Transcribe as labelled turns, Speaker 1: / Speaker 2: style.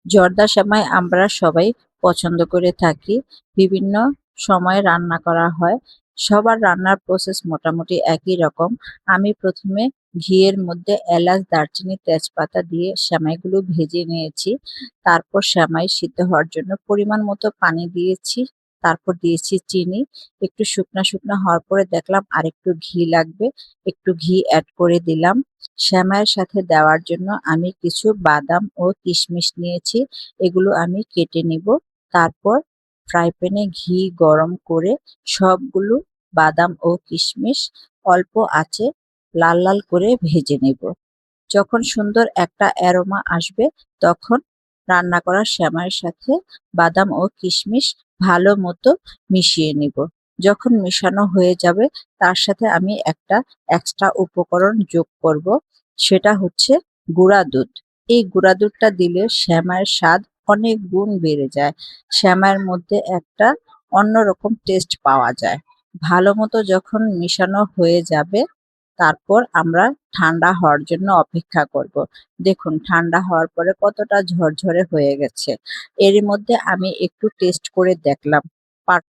Speaker 1: জর্দা সেমাই আমরা সবাই পছন্দ করে থাকি। বিভিন্ন সময়ে রান্না করা হয়। সবার রান্নার প্রসেস মোটামুটি একই রকম। আমি প্রথমে ঘিয়ের মধ্যে এলাচ, দারচিনি, তেজপাতা দিয়ে সেমাইগুলো ভেজে নিয়েছি। তারপর সেমাই সিদ্ধ হওয়ার জন্য পরিমাণ মতো পানি দিয়েছি। তারপর দিয়েছি চিনি। একটু শুকনা, শুকনা হওয়ার পরে দেখলাম আরেকটু ঘি লাগবে। একটু ঘি এড করে দিলাম। সেমাইয়ের সাথে দেওয়ার জন্য আমি কিছু বাদাম ও কিশমিশ নিয়েছি। এগুলো আমি কেটে নিব। তারপর ফ্রাই প্যানে ঘি গরম করে সবগুলো বাদাম ও কিশমিশ অল্প আঁচে লাল লাল করে ভেজে নেব। যখন সুন্দর একটা অ্যারোমা আসবে তখন রান্না করা সেমাইয়ের সাথে বাদাম ও কিশমিশ ভালো মতো মিশিয়ে নিব। যখন মেশানো হয়ে যাবে তার সাথে আমি একটা এক্সট্রা উপকরণ যোগ করব। সেটা হচ্ছে গুঁড়া দুধ। এই গুঁড়া দুধটা দিলে সেমাইয়ের স্বাদ অনেক গুণ বেড়ে যায়। সেমাইয়ের মধ্যে একটা অন্যরকম টেস্ট পাওয়া যায়। ভালো মতো যখন মেশানো হয়ে যাবে তারপর আমরা ঠান্ডা হওয়ার জন্য অপেক্ষা করব। দেখুন ঠান্ডা হওয়ার পরে কতটা ঝরঝরে হয়ে গেছে। এরই মধ্যে আমি একটু টেস্ট করে দেখলাম।